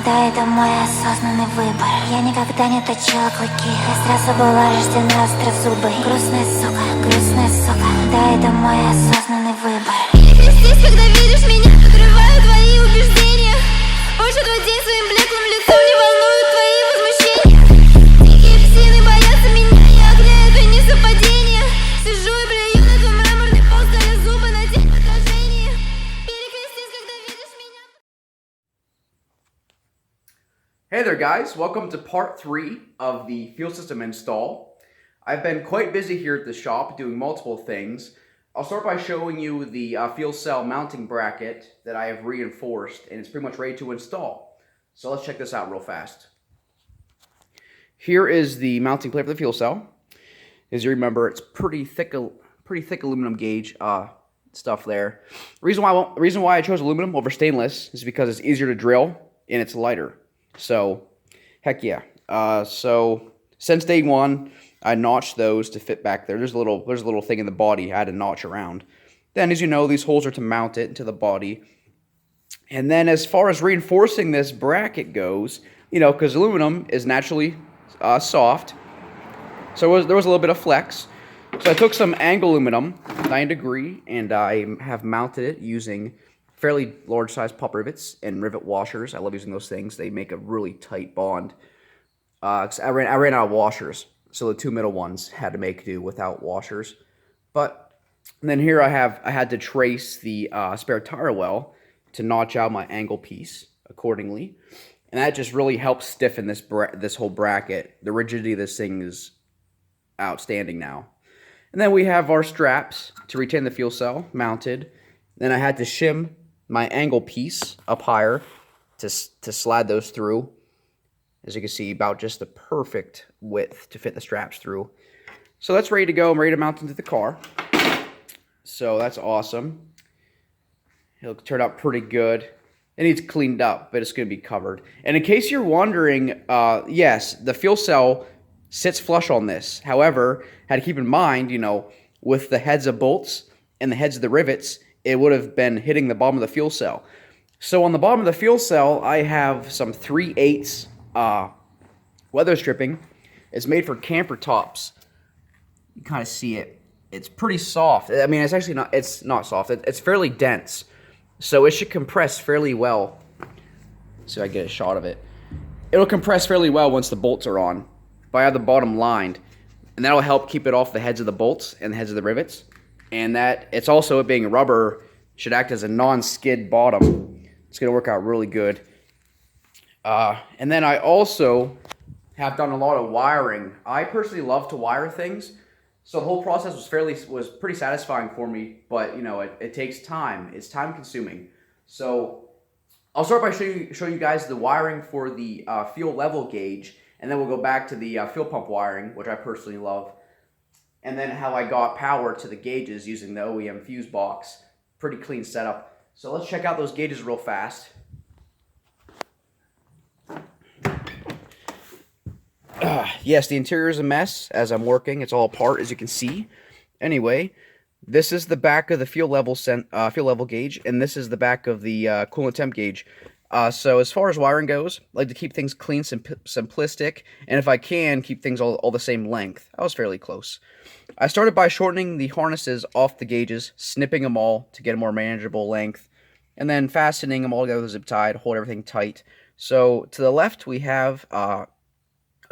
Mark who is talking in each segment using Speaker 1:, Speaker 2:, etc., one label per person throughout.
Speaker 1: Да, это мой осознанный выбор. Я никогда не точила клыки. Я сразу была рождена острозубой. Грустная сука. Да, это мой осознанный выбор. Перекрестись, когда видишь меня, подрываю твои убеждения. Больше твой день своим блеклым лицом не волнуют твои возмущения. Дикие псины боятся меня, я огня, это не совпадение. Сижу и блюю на твой мраморный пол, ставя зубы на день отражения. Перекрестись, когда видишь меня.
Speaker 2: Hey there guys, welcome to part 3 of the fuel system install. I've been quite busy here at the shop doing multiple things. I'll start by showing you the fuel cell mounting bracket that I have reinforced, and it's pretty much ready to install. So let's check this out real fast. Here is the mounting plate for the fuel cell. As you remember, it's pretty thick aluminum gauge stuff there. Reason why I chose aluminum over stainless is because it's easier to drill and it's lighter. So, heck yeah. So since day one, I notched those to fit back there. There's a little thing in the body I had to notch around. Then, as you know, these holes are to mount it into the body. And then, as far as reinforcing this bracket goes, you know, because aluminum is naturally soft, so there was a little bit of flex. So I took some angle aluminum, 9 degree, and I have mounted it using fairly large size pop rivets and rivet washers. I love using those things. They make a really tight bond. I ran out of washers, so the two middle ones had to make do without washers. But then here I had to trace the spare tire well to notch out my angle piece accordingly, and that just really helps stiffen this whole bracket. The rigidity of this thing is outstanding now. And then we have our straps to retain the fuel cell mounted. Then I had to shim my angle piece up higher to slide those through. As you can see, about just the perfect width to fit the straps through. So that's ready to go. I'm ready to mount into the car. So that's awesome. It'll turn out pretty good. It needs cleaned up, but it's going to be covered. And in case you're wondering, yes, the fuel cell sits flush on this. However, had to keep in mind, you know, with the heads of bolts and the heads of the rivets, it would have been hitting the bottom of the fuel cell. So on the bottom of the fuel cell, I have some 3/8 weather stripping. It's made for camper tops. You kind of see it. It's pretty soft. I mean, it's not soft. It's fairly dense. So it should compress fairly well. So I get a shot of it. It'll compress fairly well once the bolts are on. But I have the bottom lined. And that'll help keep it off the heads of the bolts and the heads of the rivets. And that, it's also, it being rubber, should act as a non-skid bottom. It's going to work out really good. And then I also have done a lot of wiring. I personally love to wire things, so the whole process was pretty satisfying for me. But you know, it takes time. It's time consuming. So I'll start by showing you guys the wiring for the fuel level gauge, and then we'll go back to the fuel pump wiring, which I personally love, and then how I got power to the gauges using the OEM fuse box. Pretty clean setup. So let's check out those gauges real fast. Yes, the interior is a mess as I'm working. It's all apart, as you can see. Anyway, this is the back of the fuel level gauge, and this is the back of the coolant temp gauge. So as far as wiring goes, I like to keep things clean, simplistic, and if I can, keep things all the same length. I was fairly close. I started by shortening the harnesses off the gauges, snipping them all to get a more manageable length, and then fastening them all together with zip tie to hold everything tight. So to the left, we have a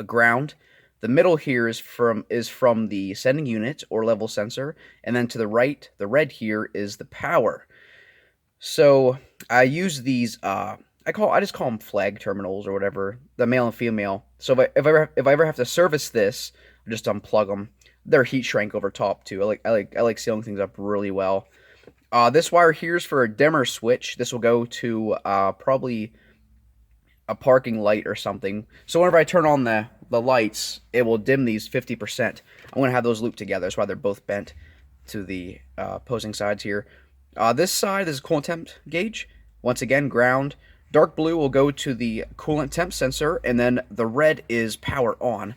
Speaker 2: ground. The middle here is from the sending unit or level sensor, and then to the right, the red here is the power. So I use these. I just call them flag terminals or whatever, the male and female. So if I ever have to service this, I just unplug them. They're heat shrink over top too. I like sealing things up really well. This wire here is for a dimmer switch. This will go to probably a parking light or something. So whenever I turn on the lights, it will dim these 50%. I'm going to have those looped together. That's why they're both bent to the opposing sides here. This side is coolant temp gauge. Once again, ground. Dark blue will go to the coolant temp sensor, and then the red is power on.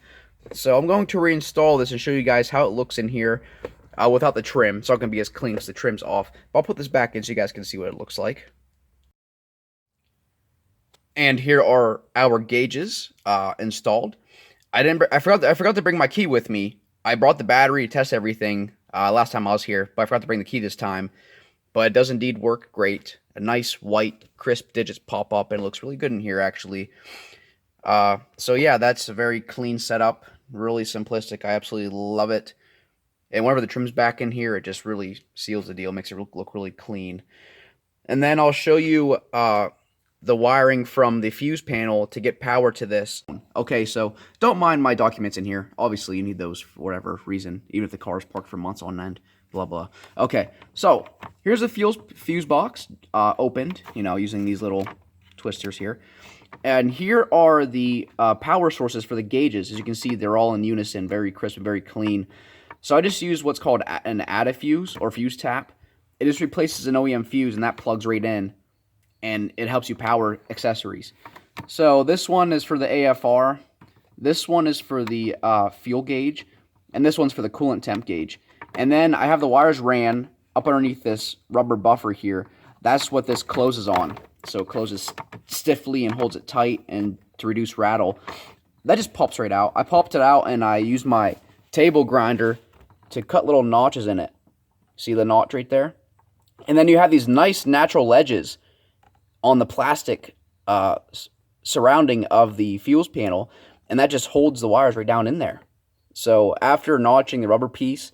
Speaker 2: So I'm going to reinstall this and show you guys how it looks in here without the trim. It's not going to be as clean because the trim's off. But I'll put this back in so you guys can see what it looks like. And here are our gauges installed. I forgot to bring my key with me. I brought the battery to test everything last time I was here, but I forgot to bring the key this time. But it does indeed work great. A nice white crisp digits pop up, and it looks really good in here actually. So yeah, that's a very clean setup, really simplistic. I absolutely love it. And whenever the trim's back in here, it just really seals the deal, makes it look really clean. And then I'll show you the wiring from the fuse panel to get power to this. Okay, so don't mind my documents in here. Obviously, you need those for whatever reason, even if the car is parked for months on end, blah, blah. Okay, so here's the fuse box opened, you know, using these little twisters here. And here are the power sources for the gauges. As you can see, they're all in unison, very crisp and very clean. So I just use what's called an add-a-fuse or fuse tap. It just replaces an OEM fuse, and that plugs right in, and it helps you power accessories. So this one is for the AFR, this one is for the fuel gauge, and this one's for the coolant temp gauge. And then I have the wires ran up underneath this rubber buffer here. That's what this closes on. So it closes stiffly and holds it tight and to reduce rattle. That just pops right out. I popped it out and I used my table grinder to cut little notches in it. See the notch right there? And then you have these nice natural ledges on the plastic surrounding of the fuse panel, and that just holds the wires right down in there. So after notching the rubber piece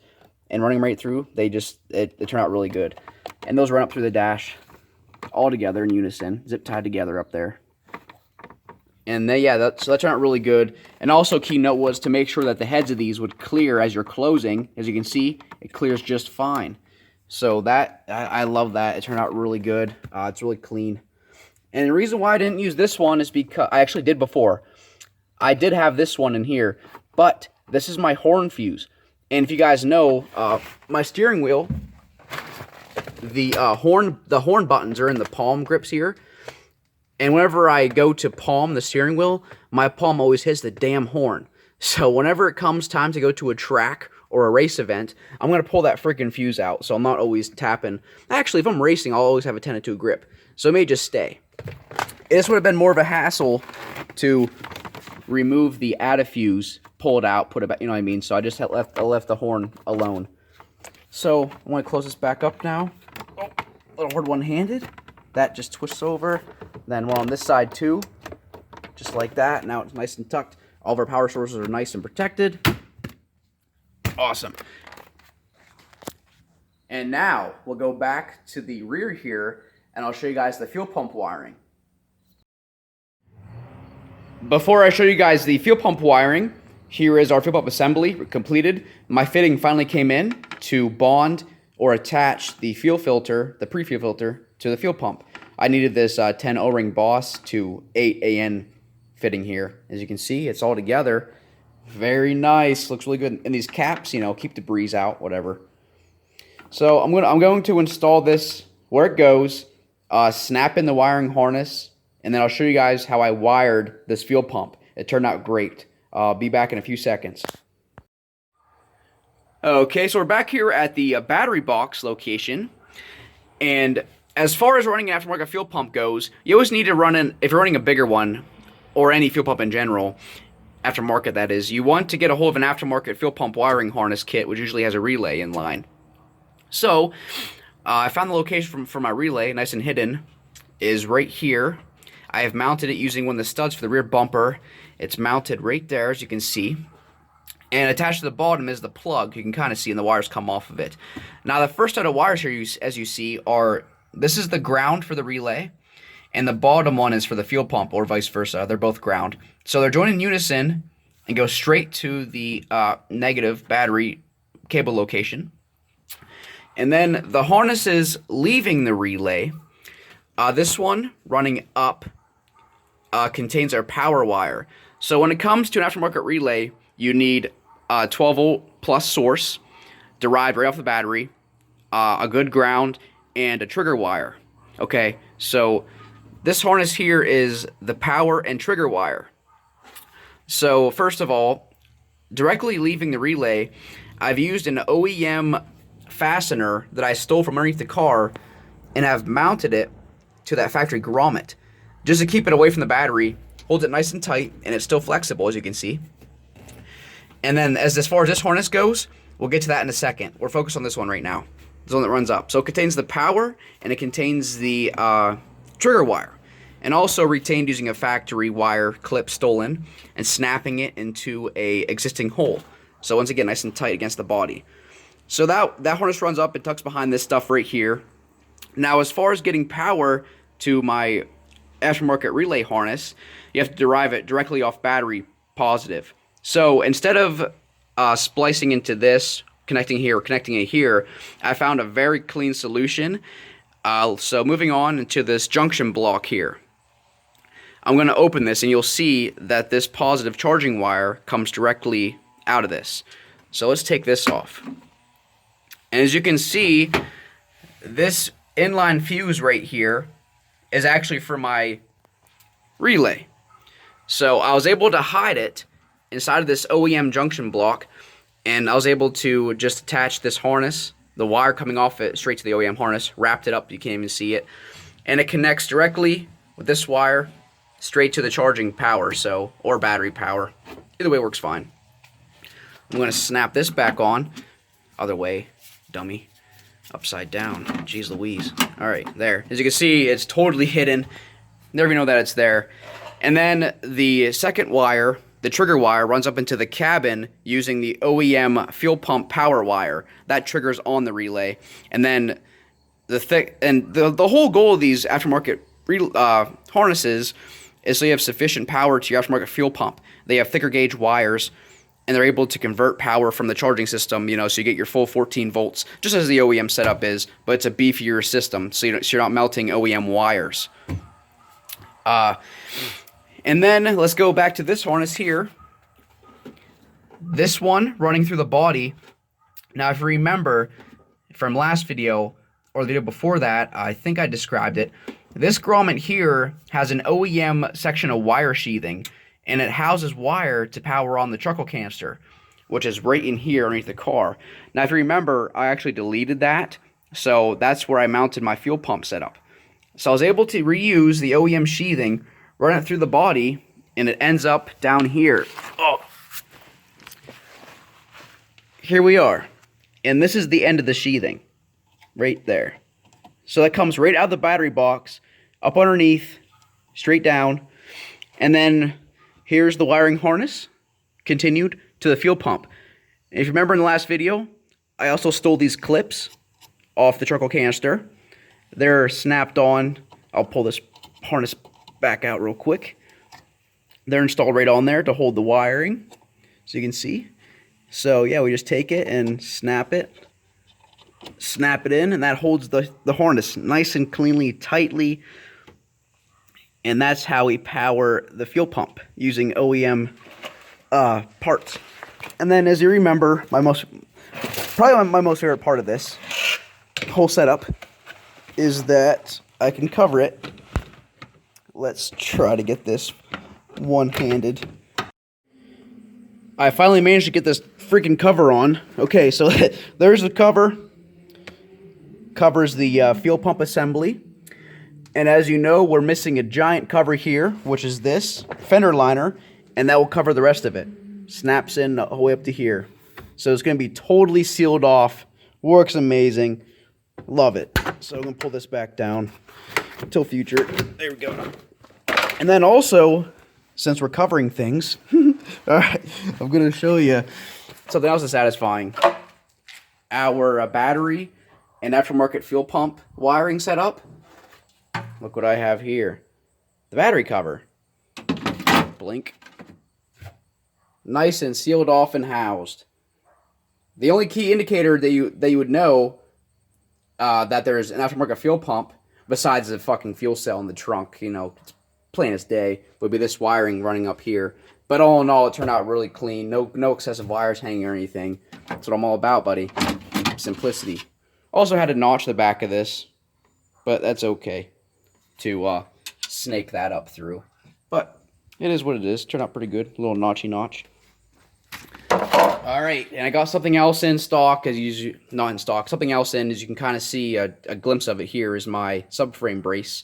Speaker 2: and running right through, they turn out really good. And those run up through the dash all together in unison, zip tied together up there. And then, yeah, that turned out really good. And also, key note was to make sure that the heads of these would clear as you're closing. As you can see, it clears just fine. So that, I love that. It turned out really good. It's really clean. And the reason why I didn't use this one is because I actually did before. I did have this one in here, but this is my horn fuse. And if you guys know, my steering wheel, the horn buttons are in the palm grips here. And whenever I go to palm the steering wheel, my palm always hits the damn horn. So whenever it comes time to go to a track or a race event, I'm going to pull that freaking fuse out, so I'm not always tapping. Actually, if I'm racing, I'll always have a 10-2 grip, so it may just stay. This would have been more of a hassle to remove the add-a-fuse, pull it out, put it back, you know what I mean? So I just left the horn alone. So I want to close this back up now. Oh, a little hard one-handed. That just twists over. Then one on this side too, just like that. Now it's nice and tucked. All of our power sources are nice and protected. Awesome. And now we'll go back to the rear here, and I'll show you guys the fuel pump wiring. Before I show you guys the fuel pump wiring, here is our fuel pump assembly completed. My fitting finally came in to bond or attach the fuel filter, the pre-fuel filter, to the fuel pump. I needed this 10 O-ring Boss to 8 AN fitting here. As you can see, it's all together. Very nice. Looks really good. And these caps, you know, keep the breeze out, whatever. So I'm going to install this where it goes, snap in the wiring harness, and then I'll show you guys how I wired this fuel pump. It turned out great. I'll be back in a few seconds. Okay, so we're back here at the battery box location, and as far as running an aftermarket fuel pump goes, you always need to run in, if you're running a bigger one, or any fuel pump in general, aftermarket that is, you want to get a hold of an aftermarket fuel pump wiring harness kit, which usually has a relay in line. So, I found the location for my relay, nice and hidden, is right here. I have mounted it using one of the studs for the rear bumper. It's mounted right there, as you can see. And attached to the bottom is the plug. You can kind of see, and the wires come off of it. Now, the first set of wires here, as you see, are, this is the ground for the relay, and the bottom one is for the fuel pump, or vice versa. They're both ground. So they're joined in unison and go straight to the negative battery cable location. And then the harnesses leaving the relay, this one running up contains our power wire. So when it comes to an aftermarket relay, you need a 12 volt plus source derived right off the battery, a good ground, and a trigger wire. Okay, so this harness here is the power and trigger wire. So first of all, directly leaving the relay, I've used an OEM fastener that I stole from underneath the car and have mounted it to that factory grommet. just to keep it away from the battery. Holds it nice and tight, and it's still flexible, as you can see. And then as far as this harness goes, we'll get to that in a second. We're focused on this one right now. This one that runs up. So it contains the power, and it contains the trigger wire. And also retained using a factory wire clip stolen and snapping it into a existing hole. So once again, nice and tight against the body. So that harness runs up and tucks behind this stuff right here. Now, as far as getting power to my aftermarket relay harness, you have to derive it directly off battery positive. So instead of splicing into this, connecting here or connecting it here, I found a very clean solution. So moving on into this junction block here. I'm going to open this, and you'll see that this positive charging wire comes directly out of this. So let's take this off. And as you can see, this inline fuse right here is actually for my relay. So I was able to hide it inside of this OEM junction block, and I was able to just attach this harness, the wire coming off it, straight to the OEM harness, wrapped it up, you can't even see it, and it connects directly with this wire straight to the charging power, or battery power. Either way works fine. I'm going to snap this back on. Other way, dummy. Upside down. Jeez Louise. Alright, there. As you can see, it's totally hidden. Never even know that it's there. And then the second wire, the trigger wire, runs up into the cabin using the OEM fuel pump power wire. That triggers on the relay. And then the whole goal of these aftermarket harnesses is so you have sufficient power to your aftermarket fuel pump. They have thicker gauge wires, and they're able to convert power from the charging system, so you get your full 14 volts, just as the OEM setup is, but it's a beefier system, so you're not melting OEM wires. And then let's go back to this harness here. This one running through the body. Now, if you remember from last video, or the video before that, I think I described it. This grommet here has an OEM section of wire sheathing, and it houses wire to power on the charcoal canister, which is right in here underneath the car. Now, if you remember, I actually deleted that, so that's where I mounted my fuel pump setup. So I was able to reuse the OEM sheathing, run it through the body, and it ends up down here. Oh. Here we are. And this is the end of the sheathing, right there. So that comes right out of the battery box, up underneath, straight down, and then here's the wiring harness, continued to the fuel pump. And if you remember in the last video, I also stole these clips off the charcoal canister. They're snapped on. I'll pull this harness back out real quick. They're installed right on there to hold the wiring, so you can see. So yeah, we just take it and snap it in, and that holds the harness nice and cleanly, tightly. And that's how we power the fuel pump using OEM parts. And then, as you remember, probably my most favorite part of this whole setup is that I can cover it. Let's try to get this one-handed. I finally managed to get this freaking cover on. Okay, so there's the cover. Covers the fuel pump assembly. And as you know, we're missing a giant cover here, which is this fender liner, and that will cover the rest of it. Snaps in all the way up to here. So it's going to be totally sealed off. Works amazing. Love it. So I'm going to pull this back down until future. There we go. And then also, since we're covering things, alright, I'm going to show you something else that's satisfying. Our battery and aftermarket fuel pump wiring setup. Look what I have here. The battery cover. Blink. Nice and sealed off and housed. The only key indicator that you would know that there's an aftermarket fuel pump, besides the fucking fuel cell in the trunk, it's plain as day, would be this wiring running up here. But all in all, it turned out really clean. No excessive wires hanging or anything. That's what I'm all about, buddy. Simplicity. Also had to notch the back of this, but that's okay to snake that up through. But it is what it is. Turned out pretty good. A little notchy notch. Alright, and I got something else in stock, not in stock, something else in, as you can kind of see a glimpse of it here, is my subframe brace.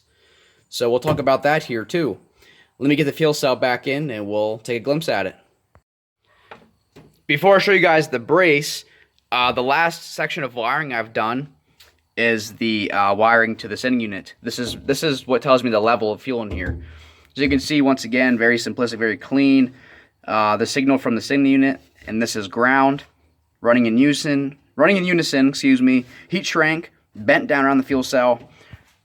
Speaker 2: So we'll talk about that here too. Let me get the fuel cell back in and we'll take a glimpse at it. Before I show you guys the brace, the last section of wiring I've done is the wiring to the sending unit. This is what tells me the level of fuel in here. As you can see, once again, very simplistic, very clean. The signal from the sending unit, and this is ground, running in unison, excuse me, heat shrink, bent down around the fuel cell,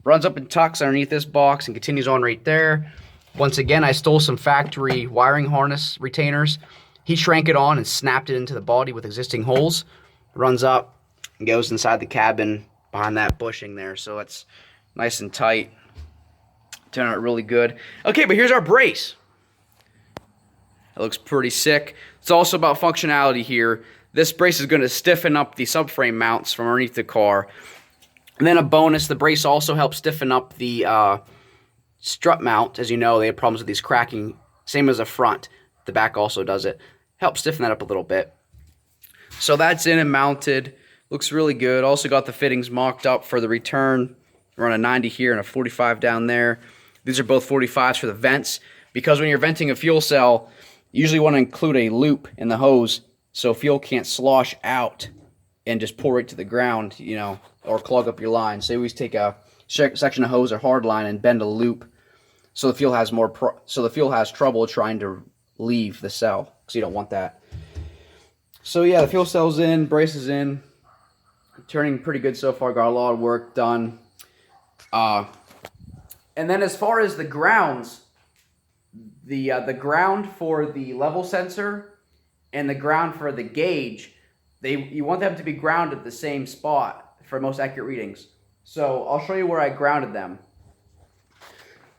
Speaker 2: runs up and tucks underneath this box and continues on right there. Once again, I stole some factory wiring harness retainers, heat shrank it on and snapped it into the body with existing holes, runs up and goes inside the cabin behind that bushing there, so it's nice and tight. Turned out really good. Okay, but here's our brace. It looks pretty sick. It's also about functionality here. This brace is going to stiffen up the subframe mounts from underneath the car. And then a bonus, the brace also helps stiffen up the strut mount. As you know, they have problems with these cracking, same as the front. The back also does it. Helps stiffen that up a little bit. So that's in and mounted. Looks really good. Also got the fittings mocked up for the return. We're on a 90 here and a 45 down there. These are both 45s for the vents, because when you're venting a fuel cell, you usually want to include a loop in the hose so fuel can't slosh out and just pour right to the ground, you know, or clog up your line. So you always take a section of hose or hard line and bend a loop so the fuel has trouble trying to leave the cell, because you don't want that. So yeah, the fuel cell's in, brace is in, turning pretty good so far. Got a lot of work done. And then as far as the grounds, the ground for the level sensor and the ground for the gauge, you want them to be grounded at the same spot for most accurate readings. So I'll show you where I grounded them.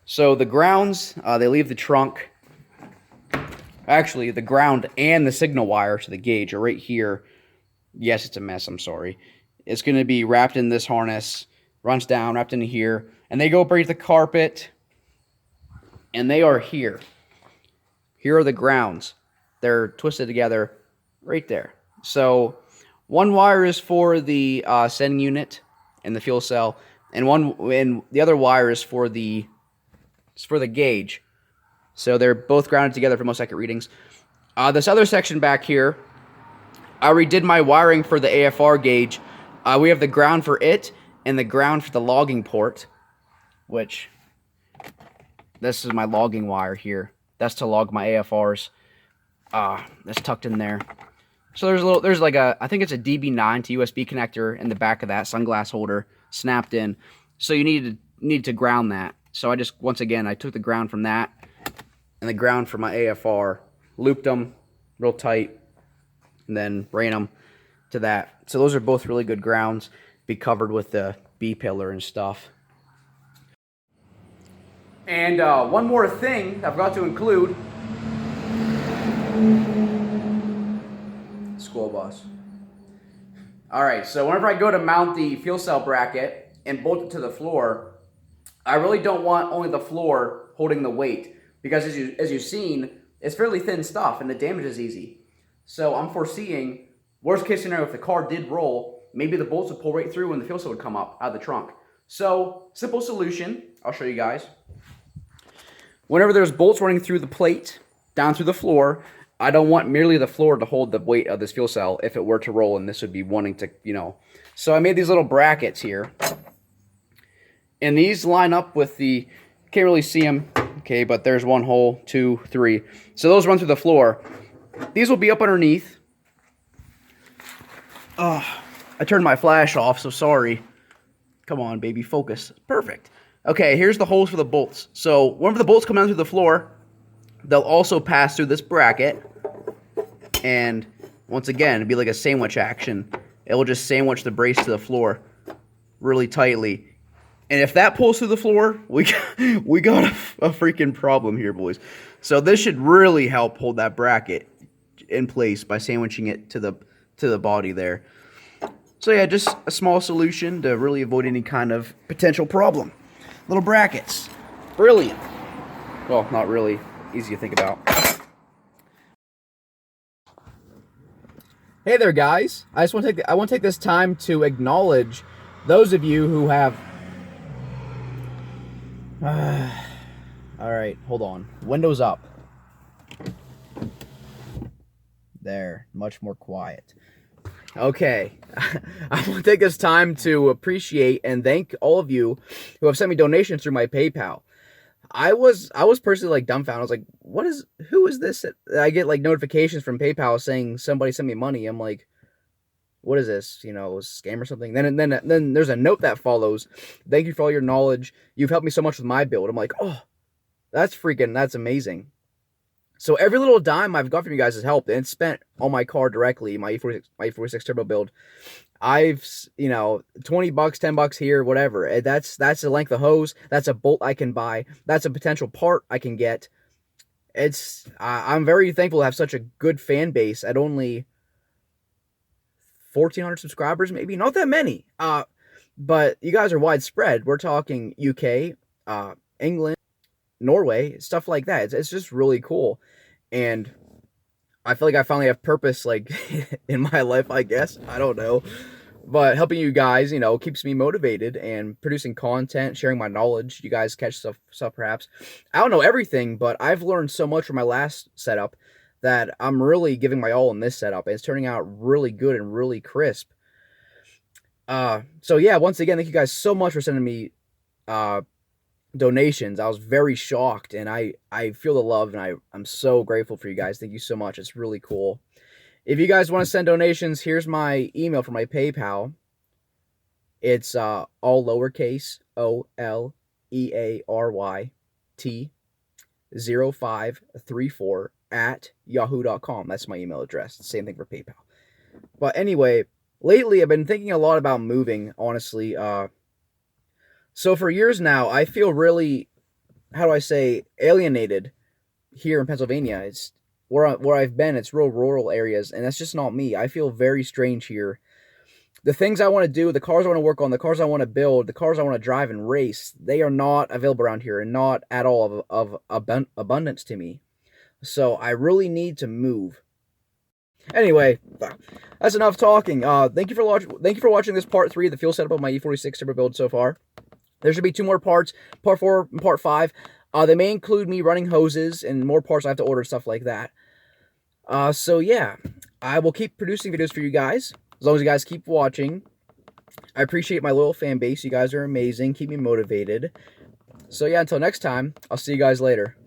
Speaker 2: So the grounds, they leave the trunk. Actually, the ground and the signal wire to the gauge are right here. Yes, it's a mess, I'm sorry. It's going to be wrapped in this harness, runs down, wrapped into here, and they go up right to the carpet, and they are here. Here are the grounds. They're twisted together right there. So one wire is for the sending unit and the fuel cell, and the other wire is for the gauge. So they're both grounded together for most accurate readings. This other section back here, I redid my wiring for the AFR gauge. We have the ground for it and the ground for the logging port, which this is my logging wire here. That's to log my AFRs. That's tucked in there. So there's like I think it's a DB9 to USB connector in the back of that sunglass holder snapped in. So you need to ground that. So I just, once again, I took the ground from that and the ground for my AFR, looped them real tight, and then ran them to that. So those are both really good grounds. Be covered with the B pillar and stuff. And one more thing I forgot to include. School bus. Alright, so whenever I go to mount the fuel cell bracket and bolt it to the floor, I really don't want only the floor holding the weight, because as you've seen, it's fairly thin stuff and the damage is easy. So I'm foreseeing, worst case scenario, if the car did roll, maybe the bolts would pull right through and the fuel cell would come up out of the trunk. So, simple solution, I'll show you guys. Whenever there's bolts running through the plate, down through the floor, I don't want merely the floor to hold the weight of this fuel cell if it were to roll, and this would be wanting to, you know. So I made these little brackets here. And these line up with the, can't really see them, okay, but there's one hole, 2, 3. So those run through the floor. These will be up underneath. I turned my flash off, so sorry. Come on, baby, focus. Perfect. Okay, here's the holes for the bolts. So whenever the bolts come down through the floor, they'll also pass through this bracket. And once again, it'd be like a sandwich action. It will just sandwich the brace to the floor really tightly. And if that pulls through the floor, we got a freaking problem here, boys. So this should really help hold that bracket in place by sandwiching it to the body there. So yeah, just a small solution to really avoid any kind of potential problem. Little brackets. Brilliant. Well, not really. Easy to think about. Hey there, guys. I want to take this time to acknowledge those of you who have Alright, hold on. Windows up. There, much more quiet. Okay, I want to take this time to appreciate and thank all of you who have sent me donations through my PayPal. I was personally like dumbfounded. I was like, who is this? I get like notifications from PayPal saying somebody sent me money. I'm like, what is this? You know, a scam or something? Then there's a note that follows. Thank you for all your knowledge. You've helped me so much with my build. I'm like, oh, that's amazing. So every little dime I've got from you guys has helped, and it's spent on my car directly, my E46 turbo build. I've, 20 bucks, 10 bucks here, whatever. That's the length of hose. That's a bolt I can buy. That's a potential part I can get. I'm very thankful to have such a good fan base at only 1,400 subscribers, maybe not that many. But you guys are widespread. We're talking UK, England, Norway, stuff like that. It's just really cool, and I feel like I finally have purpose, like in my life. I guess I don't know, but helping you guys, keeps me motivated, and producing content, sharing my knowledge. You guys catch stuff perhaps. I don't know everything, but I've learned so much from my last setup that I'm really giving my all in this setup, and it's turning out really good and really crisp. So yeah, once again, thank you guys so much for sending me donations. I was very shocked, and I feel the love, and I'm so grateful for you guys. Thank you so much. It's really cool. If you guys want to send donations, here's my email for my PayPal. It's all lowercase OLEARYT0534 at yahoo.com. That's my email address. Same thing for PayPal. But anyway, lately I've been thinking a lot about moving, honestly. So for years now, I feel really, how do I say, alienated here in Pennsylvania. It's where I've been. It's real rural areas, and that's just not me. I feel very strange here. The things I want to do, the cars I want to work on, the cars I want to build, the cars I want to drive and race, they are not available around here, and not at all of abundance to me. So I really need to move. Anyway, that's enough talking. Thank you for watching this part 3 of the fuel setup of my E46 turbo build so far. There should be 2 more parts, part 4 and part 5. They may include me running hoses and more parts I have to order, stuff like that. So yeah, I will keep producing videos for you guys, as long as you guys keep watching. I appreciate my loyal fan base. You guys are amazing. Keep me motivated. So yeah, until next time, I'll see you guys later.